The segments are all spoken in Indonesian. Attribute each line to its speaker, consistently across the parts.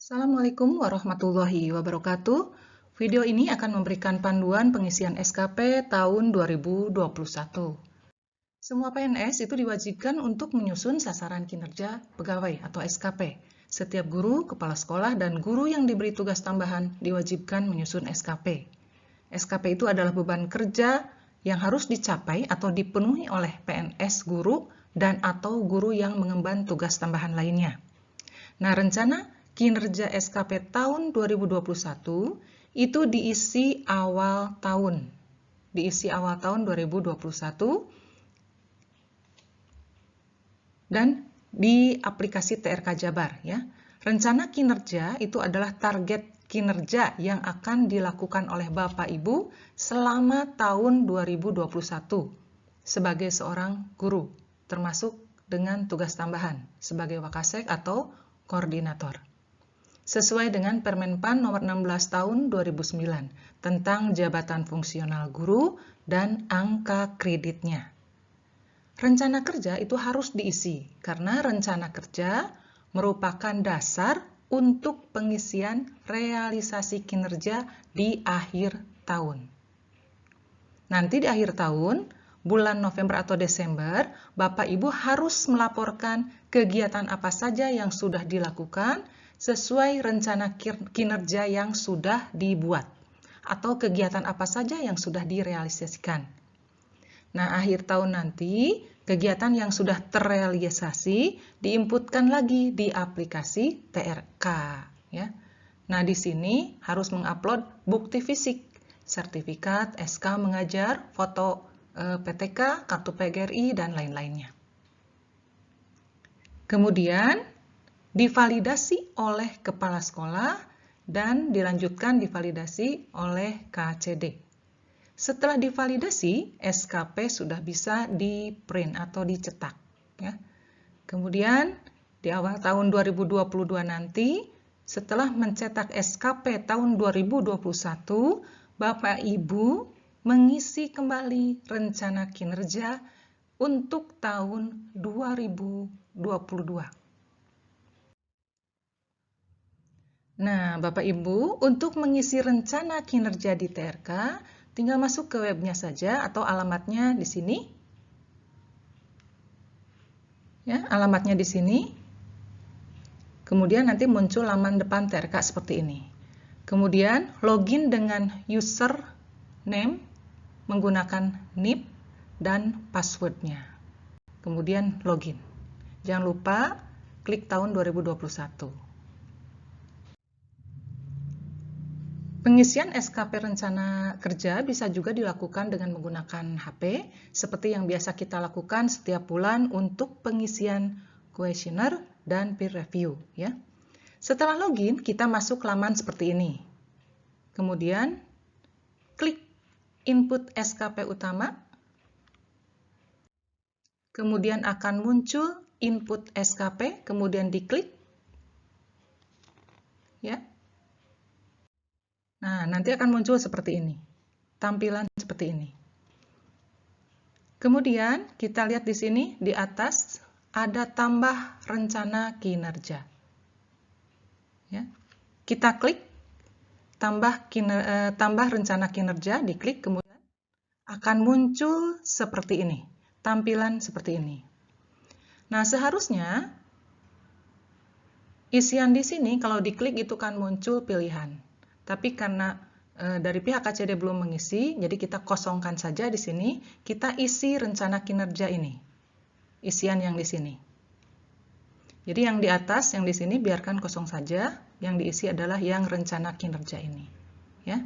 Speaker 1: Assalamualaikum warahmatullahi wabarakatuh. Video ini akan memberikan panduan pengisian SKP tahun 2021. Semua PNS itu diwajibkan untuk menyusun sasaran kinerja pegawai atau SKP. Setiap guru, kepala sekolah, dan guru yang diberi tugas tambahan diwajibkan menyusun SKP. SKP itu adalah beban kerja yang harus dicapai atau dipenuhi oleh PNS guru dan atau guru yang mengemban tugas tambahan lainnya. Nah, rencana kinerja SKP tahun 2021 itu diisi awal tahun. Diisi awal tahun 2021 dan di aplikasi TRK Jabar ya. Rencana kinerja itu adalah target kinerja yang akan dilakukan oleh Bapak Ibu selama tahun 2021 sebagai seorang guru, termasuk dengan tugas tambahan sebagai Wakasek atau koordinator. Sesuai dengan Permenpan nomor 16 tahun 2009 tentang jabatan fungsional guru dan angka kreditnya. Rencana kerja itu harus diisi karena rencana kerja merupakan dasar untuk pengisian realisasi kinerja di akhir tahun. Nanti di akhir tahun, bulan November atau Desember, Bapak Ibu harus melaporkan kegiatan apa saja yang sudah dilakukan sesuai rencana kinerja yang sudah dibuat atau kegiatan apa saja yang sudah direalisasikan. Nah, akhir tahun nanti kegiatan yang sudah terrealisasi diinputkan lagi di aplikasi TRK ya. Nah, di sini harus mengupload bukti fisik, sertifikat, SK mengajar, foto PTK, kartu PGRI, dan lain-lainnya. Kemudian divalidasi oleh kepala sekolah dan dilanjutkan divalidasi oleh KCD. Setelah divalidasi, SKP sudah bisa di-print atau dicetak. Ya. Kemudian di awal tahun 2022 nanti, setelah mencetak SKP tahun 2021, Bapak Ibu mengisi kembali rencana kinerja untuk tahun 2022. Nah, Bapak Ibu, untuk mengisi rencana kinerja di TRK, tinggal masuk ke webnya saja atau alamatnya di sini. Ya, alamatnya di sini. Kemudian nanti muncul laman depan TRK seperti ini. Kemudian login dengan username menggunakan NIP dan passwordnya. Kemudian login. Jangan lupa klik tahun 2021. Pengisian SKP rencana kerja bisa juga dilakukan dengan menggunakan HP, seperti yang biasa kita lakukan setiap bulan untuk pengisian kuesioner dan peer review. Ya. Setelah login, kita masuk laman seperti ini. Kemudian, klik input SKP utama. Kemudian akan muncul input SKP, kemudian diklik. Ya. Nah, nanti akan muncul seperti ini. Tampilan seperti ini. Kemudian, kita lihat di sini, di atas ada tambah rencana kinerja. Ya. Kita klik tambah rencana kinerja, diklik, kemudian akan muncul seperti ini. Tampilan seperti ini. Nah, seharusnya isian di sini kalau diklik itu kan muncul pilihan. Tapi karena dari pihak KCD belum mengisi, jadi kita kosongkan saja di sini. Kita isi rencana kinerja ini, isian yang di sini. Jadi yang di atas, yang di sini biarkan kosong saja. Yang diisi adalah yang rencana kinerja ini. Ya.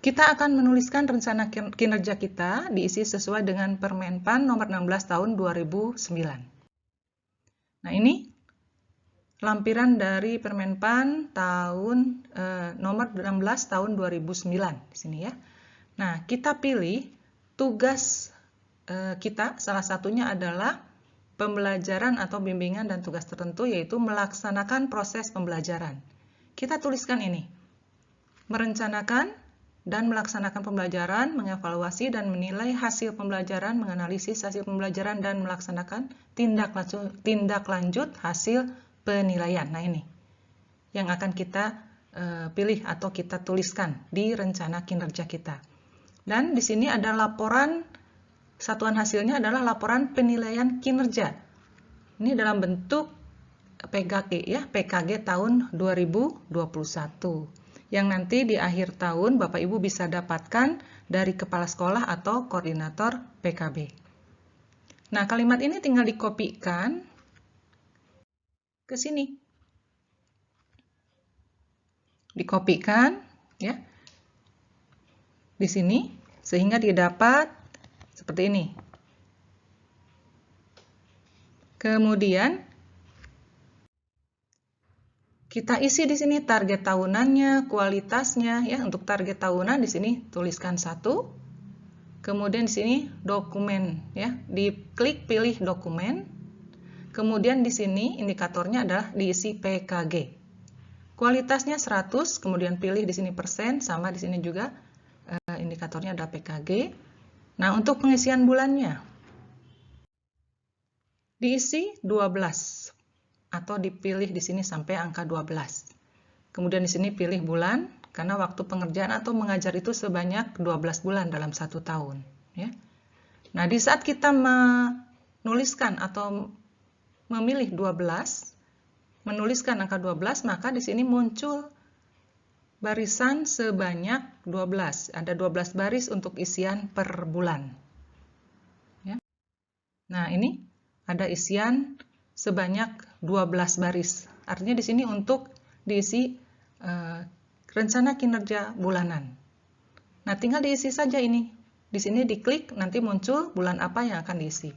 Speaker 1: Kita akan menuliskan rencana kinerja kita diisi sesuai dengan Permenpan nomor 16 tahun 2009. Nah, ini lampiran dari Permenpan tahun nomor 16 tahun 2009 di sini ya. Nah, kita pilih tugas kita, salah satunya adalah pembelajaran atau bimbingan dan tugas tertentu, yaitu melaksanakan proses pembelajaran. Kita tuliskan ini, merencanakan dan melaksanakan pembelajaran, mengevaluasi dan menilai hasil pembelajaran, menganalisis hasil pembelajaran dan melaksanakan tindak lanjut hasil penilaian. Nah, ini yang akan kita pilih atau kita tuliskan di rencana kinerja kita. Dan di sini ada laporan, satuan hasilnya adalah laporan penilaian kinerja. Ini dalam bentuk PKG ya, PKG tahun 2021. Yang nanti di akhir tahun Bapak Ibu bisa dapatkan dari kepala sekolah atau koordinator PKB. Nah, kalimat ini tinggal dikopikan ke sini. Dikopikan ya di sini sehingga didapat seperti ini. Kemudian kita isi di sini target tahunannya, kualitasnya ya. Untuk target tahunan di sini tuliskan 1. Kemudian di sini dokumen ya. Diklik pilih dokumen. Kemudian di sini indikatornya adalah diisi PKG. Kualitasnya 100, kemudian pilih di sini persen, sama di sini juga indikatornya adalah PKG. Nah, untuk pengisian bulannya diisi 12 atau dipilih di sini sampai angka 12. Kemudian di sini pilih bulan karena waktu pengerjaan atau mengajar itu sebanyak 12 bulan dalam 1 tahun, ya. Nah, di saat kita menuliskan atau memilih 12, menuliskan angka 12, maka di sini muncul barisan sebanyak 12. Ada 12 baris untuk isian per bulan. Ya. Nah, ini ada isian sebanyak 12 baris. Artinya di sini untuk diisi rencana kinerja bulanan. Nah, tinggal diisi saja ini. Di sini diklik, nanti muncul bulan apa yang akan diisi.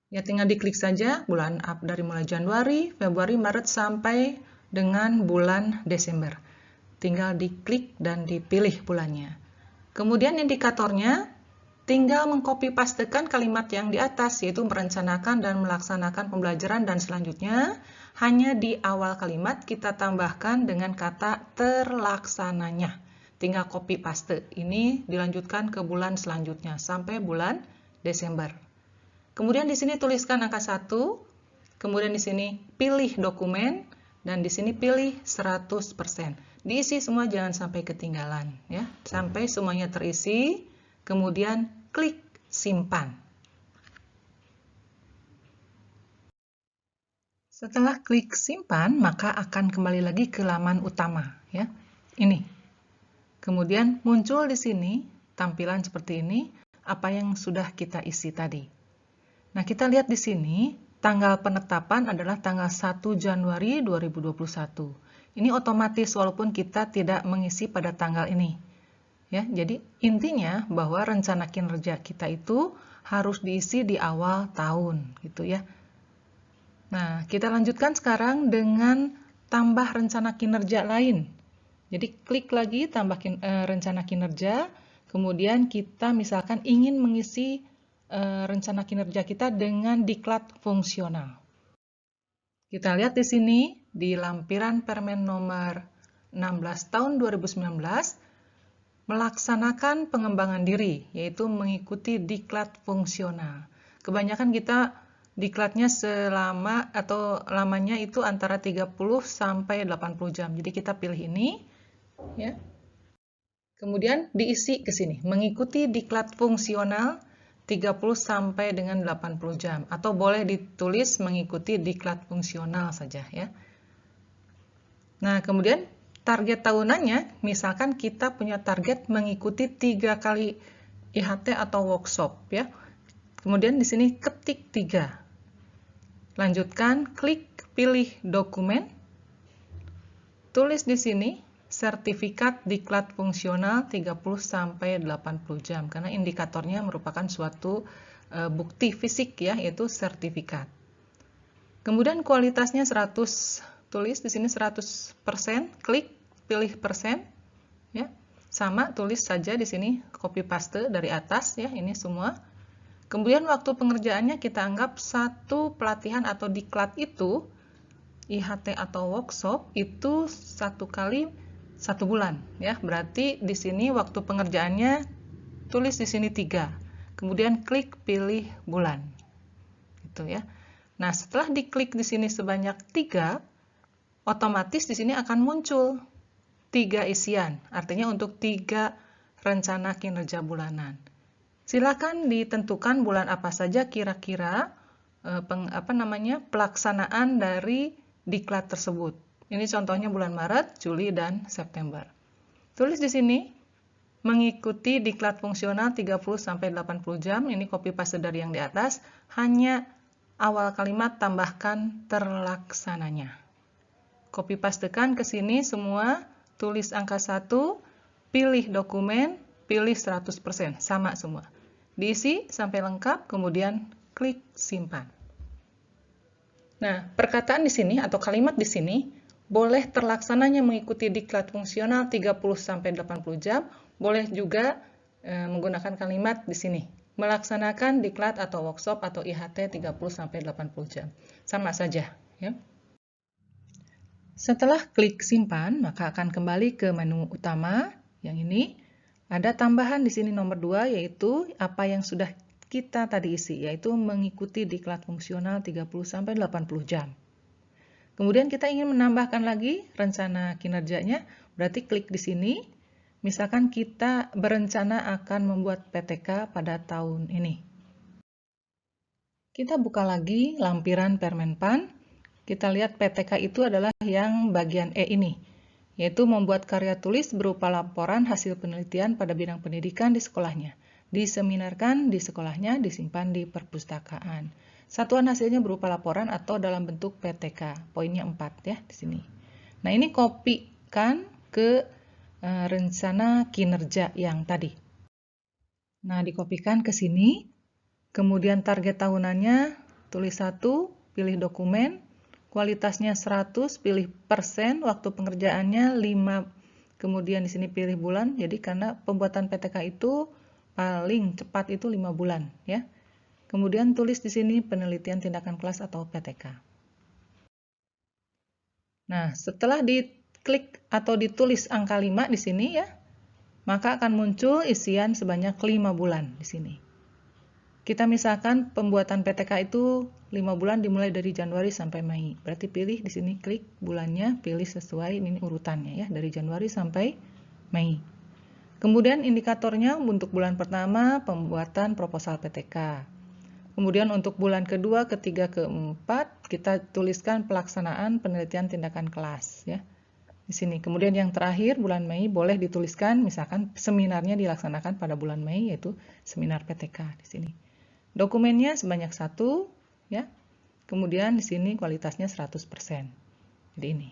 Speaker 1: Ya, tinggal diklik saja bulan dari mulai Januari, Februari, Maret sampai dengan bulan Desember. Tinggal diklik dan dipilih bulannya. Kemudian indikatornya tinggal mengcopy pastekan kalimat yang di atas, yaitu merencanakan dan melaksanakan pembelajaran, dan selanjutnya hanya di awal kalimat kita tambahkan dengan kata terlaksananya. Tinggal copy paste. Ini dilanjutkan ke bulan selanjutnya sampai bulan Desember. Kemudian di sini tuliskan angka 1, kemudian di sini pilih dokumen, dan di sini pilih 100%. Diisi semua, jangan sampai ketinggalan, ya. Sampai semuanya terisi, kemudian klik simpan. Setelah klik simpan, maka akan kembali lagi ke laman utama, ya. Ini. Kemudian muncul di sini tampilan seperti ini, apa yang sudah kita isi tadi. Nah, kita lihat di sini, tanggal penetapan adalah tanggal 1 Januari 2021. Ini otomatis walaupun kita tidak mengisi pada tanggal ini. Ya, jadi intinya bahwa rencana kinerja kita itu harus diisi di awal tahun, gitu ya. Nah, kita lanjutkan sekarang dengan tambah rencana kinerja lain. Jadi klik lagi tambah rencana kinerja, kemudian kita misalkan ingin mengisi rencana kinerja kita dengan diklat fungsional. Kita lihat di sini di lampiran Permen nomor 16 tahun 2019 melaksanakan pengembangan diri, yaitu mengikuti diklat fungsional. Kebanyakan kita diklatnya selama atau lamanya itu antara 30 sampai 80 jam. Jadi kita pilih ini, ya. Kemudian diisi ke sini, mengikuti diklat fungsional 30 sampai dengan 80 jam, atau boleh ditulis mengikuti diklat fungsional saja, ya. Nah, kemudian target tahunannya, misalkan kita punya target mengikuti 3 kali IHT atau workshop, ya. Kemudian di sini ketik 3. Lanjutkan, klik pilih dokumen. Tulis di sini sertifikat diklat fungsional 30 sampai 80 jam karena indikatornya merupakan suatu bukti fisik, ya, yaitu sertifikat. Kemudian kualitasnya 100, tulis di sini 100%, klik pilih persen, ya. Sama tulis saja di sini copy paste dari atas, ya, ini semua. Kemudian waktu pengerjaannya kita anggap satu pelatihan atau diklat itu IHT atau workshop itu 1 kali 1 bulan, ya. Berarti di sini waktu pengerjaannya tulis di sini 3. Kemudian klik pilih bulan. Gitu, ya. Nah, setelah diklik di sini sebanyak 3, otomatis di sini akan muncul 3 isian, artinya untuk 3 rencana kinerja bulanan. Silakan ditentukan bulan apa saja kira-kira pelaksanaan dari diklat tersebut. Ini contohnya bulan Maret, Juli, dan September. Tulis di sini mengikuti diklat fungsional 30-80 jam, ini copy paste dari yang di atas, hanya awal kalimat tambahkan terlaksananya. Copy pastekan ke sini semua, tulis angka 1, pilih dokumen, pilih 100%, sama semua. Diisi sampai lengkap, kemudian klik simpan. Nah, perkataan di sini atau kalimat di sini boleh terlaksananya mengikuti diklat fungsional 30-80 jam, boleh juga menggunakan kalimat di sini, melaksanakan diklat atau workshop atau IHT 30-80 jam. Sama saja, ya. Setelah klik simpan, maka akan kembali ke menu utama yang ini. Ada tambahan di sini nomor 2, yaitu apa yang sudah kita tadi isi, yaitu mengikuti diklat fungsional 30-80 jam. Kemudian kita ingin menambahkan lagi rencana kinerjanya, berarti klik di sini. Misalkan kita berencana akan membuat PTK pada tahun ini. Kita buka lagi lampiran Permenpan. Kita lihat PTK itu adalah yang bagian E ini, yaitu membuat karya tulis berupa laporan hasil penelitian pada bidang pendidikan di sekolahnya, diseminarkan di sekolahnya, disimpan di perpustakaan. Satuan hasilnya berupa laporan atau dalam bentuk PTK. Poinnya 4 ya di sini. Nah, ini kopikan ke rencana kinerja yang tadi. Nah, dikopikan ke sini. Kemudian target tahunannya, tulis 1, pilih dokumen, kualitasnya 100, pilih persen, waktu pengerjaannya 5, kemudian di sini pilih bulan. Jadi karena pembuatan PTK itu paling cepat itu 5 bulan, ya. Kemudian tulis di sini penelitian tindakan kelas atau PTK. Nah, setelah diklik atau ditulis angka 5 di sini ya, maka akan muncul isian sebanyak 5 bulan di sini. Kita misalkan pembuatan PTK itu 5 bulan dimulai dari Januari sampai Mei. Berarti pilih di sini, klik bulannya, pilih sesuai ini urutannya ya, dari Januari sampai Mei. Kemudian indikatornya untuk bulan pertama pembuatan proposal PTK. Kemudian untuk bulan kedua, ketiga, keempat kita tuliskan pelaksanaan penelitian tindakan kelas ya. Di sini. Kemudian yang terakhir bulan Mei boleh dituliskan misalkan seminarnya dilaksanakan pada bulan Mei yaitu seminar PTK di sini. Dokumennya sebanyak 1 ya. Kemudian di sini kualitasnya 100%. Jadi ini.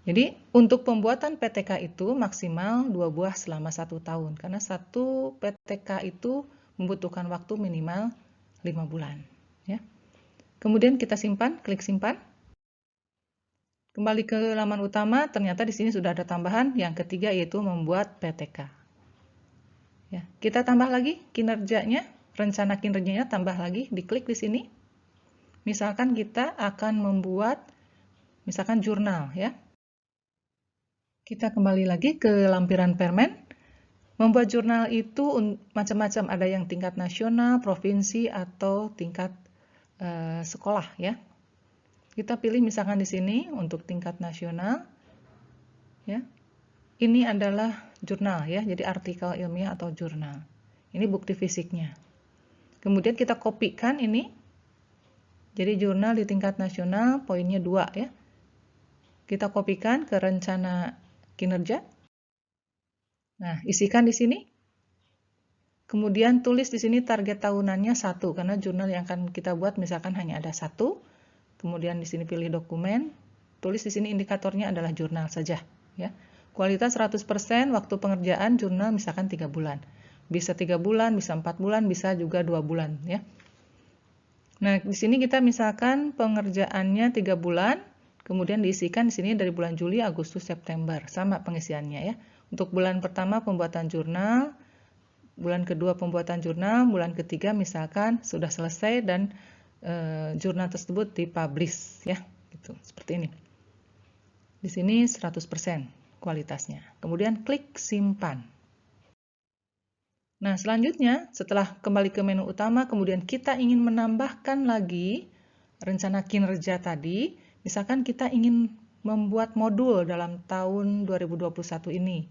Speaker 1: Jadi untuk pembuatan PTK itu maksimal 2 buah selama 1 tahun karena satu PTK itu membutuhkan waktu minimal 5 bulan ya. Kemudian kita simpan, klik simpan. Kembali ke laman utama, ternyata di sini sudah ada tambahan yang ketiga yaitu membuat PTK. Ya, kita tambah lagi kinerjanya, rencana kinerjanya tambah lagi, diklik di sini. Misalkan kita akan membuat misalkan jurnal ya. Kita kembali lagi ke lampiran permen. Membuat jurnal itu macam-macam, ada yang tingkat nasional, provinsi, atau tingkat sekolah ya. Kita pilih misalkan di sini untuk tingkat nasional ya. Ini adalah jurnal ya, jadi artikel ilmiah atau jurnal. Ini bukti fisiknya. Kemudian kita kopikan ini. Jadi jurnal di tingkat nasional poinnya 2 ya. Kita kopikan ke rencana kinerja. Nah, isikan di sini. Kemudian tulis di sini target tahunannya 1 karena jurnal yang akan kita buat misalkan hanya ada 1. Kemudian di sini pilih dokumen. Tulis di sini indikatornya adalah jurnal saja ya. Kualitas 100%, waktu pengerjaan jurnal misalkan 3 bulan. Bisa 3 bulan, bisa 4 bulan, bisa juga 2 bulan ya. Nah, di sini kita misalkan pengerjaannya 3 bulan, kemudian diisikan di sini dari bulan Juli, Agustus, September, sama pengisiannya ya. Untuk bulan pertama pembuatan jurnal, bulan kedua pembuatan jurnal, bulan ketiga misalkan sudah selesai dan jurnal tersebut dipublish ya, gitu. Seperti ini. Di sini 100% kualitasnya. Kemudian klik simpan. Nah, selanjutnya setelah kembali ke menu utama, kemudian kita ingin menambahkan lagi rencana kinerja tadi, misalkan kita ingin membuat modul dalam tahun 2021 ini.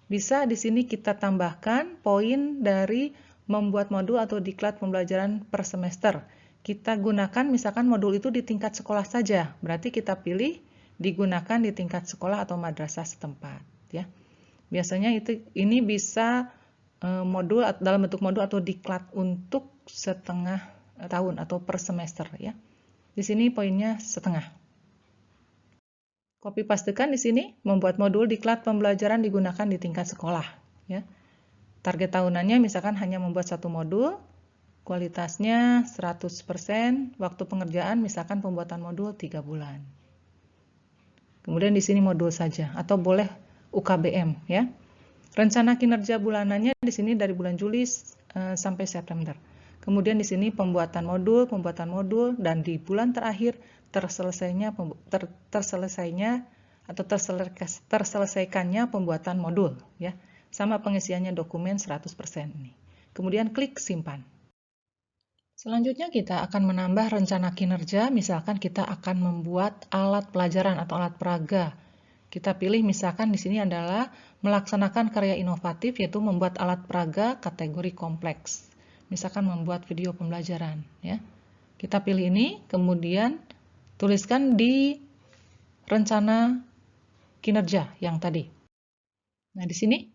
Speaker 1: Bisa di sini kita tambahkan poin dari membuat modul atau diklat pembelajaran per semester. Kita gunakan misalkan modul itu di tingkat sekolah saja, berarti kita pilih digunakan di tingkat sekolah atau madrasah setempat, ya. Biasanya ini bisa modul dalam bentuk modul atau diklat untuk setengah tahun atau per semester, ya. Di sini poinnya setengah. Copy pastekan di sini, membuat modul diklat pembelajaran digunakan di tingkat sekolah, ya. Target tahunannya misalkan hanya membuat satu modul, kualitasnya 100%, waktu pengerjaan misalkan pembuatan modul 3 bulan. Kemudian di sini modul saja atau boleh UKBM, ya. Rencana kinerja bulanannya di sini dari bulan Juli sampai September. Kemudian di sini pembuatan modul, dan di bulan terakhir terselesaikannya pembuatan modul, ya. Sama pengisiannya dokumen 100% ini. Kemudian klik simpan. Selanjutnya kita akan menambah rencana kinerja, misalkan kita akan membuat alat pelajaran atau alat peraga. Kita pilih misalkan di sini adalah melaksanakan karya inovatif, yaitu membuat alat peraga kategori kompleks. Misalkan membuat video pembelajaran, ya. Kita pilih ini, kemudian tuliskan di rencana kinerja yang tadi. Nah, di sini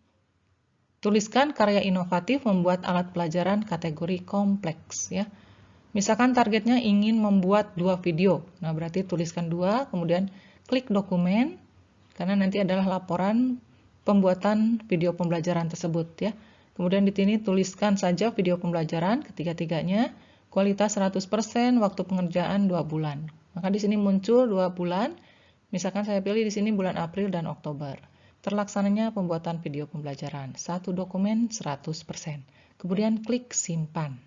Speaker 1: tuliskan karya inovatif membuat alat pelajaran kategori kompleks, ya. Misalkan targetnya ingin membuat 2 video. Nah, berarti tuliskan 2, kemudian klik dokumen, karena nanti adalah laporan pembuatan video pembelajaran tersebut, ya. Kemudian di sini tuliskan saja video pembelajaran ketiga-tiganya, kualitas 100%, waktu pengerjaan 2 bulan. Maka di sini muncul 2 bulan. Misalkan saya pilih di sini bulan April dan Oktober. Terlaksananya pembuatan video pembelajaran, 1 dokumen 100%. Kemudian klik simpan.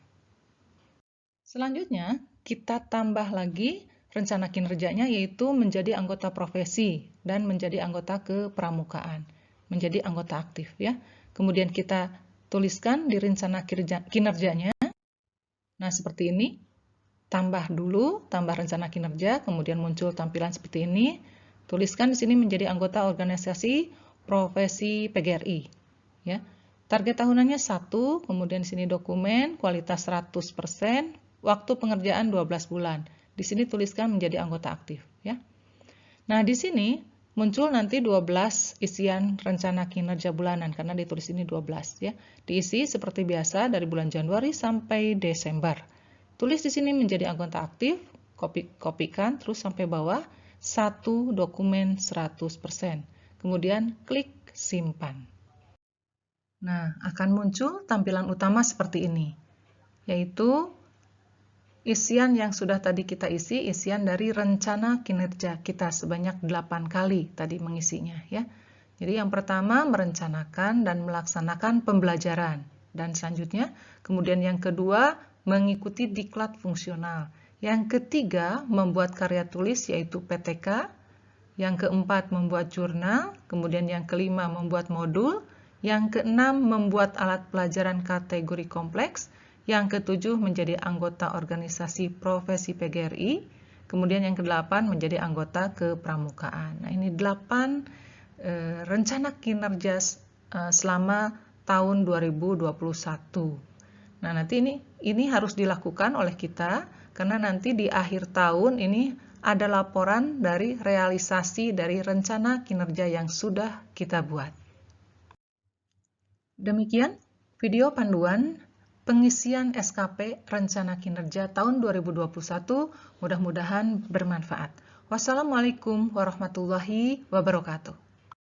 Speaker 1: Selanjutnya, kita tambah lagi rencana kinerjanya, yaitu menjadi anggota profesi dan menjadi anggota kepramukaan, menjadi anggota aktif, ya. Kemudian kita tuliskan di rencana kinerjanya. Nah, seperti ini. Tambah rencana kinerja, kemudian muncul tampilan seperti ini. Tuliskan di sini menjadi anggota organisasi profesi PGRI, ya. Target tahunannya 1, kemudian di sini dokumen, kualitas 100%, waktu pengerjaan 12 bulan. Di sini tuliskan menjadi anggota aktif, ya. Nah, di sini muncul nanti 12 isian rencana kinerja bulanan karena ditulis ini 12, ya. Diisi seperti biasa dari bulan Januari sampai Desember. Tulis di sini menjadi anggota aktif, kopikan terus sampai bawah, 1 dokumen 100%. Kemudian klik simpan. Nah, akan muncul tampilan utama seperti ini, yaitu isian yang sudah tadi kita isi, isian dari rencana kinerja kita sebanyak 8 kali tadi mengisinya, ya. Jadi yang pertama merencanakan dan melaksanakan pembelajaran, dan selanjutnya kemudian yang kedua mengikuti diklat fungsional. Yang ketiga membuat karya tulis yaitu PTK. Yang keempat membuat jurnal, kemudian yang kelima membuat modul, yang keenam membuat alat pelajaran kategori kompleks, yang ketujuh menjadi anggota organisasi profesi PGRI, kemudian yang kedelapan menjadi anggota kepramukaan. Nah, ini 8 rencana kinerja selama tahun 2021. Nah, nanti ini harus dilakukan oleh kita karena nanti di akhir tahun ini ada laporan dari realisasi dari rencana kinerja yang sudah kita buat. Demikian video panduan pengisian SKP Rencana Kinerja tahun 2021, mudah-mudahan bermanfaat. Wassalamualaikum warahmatullahi wabarakatuh.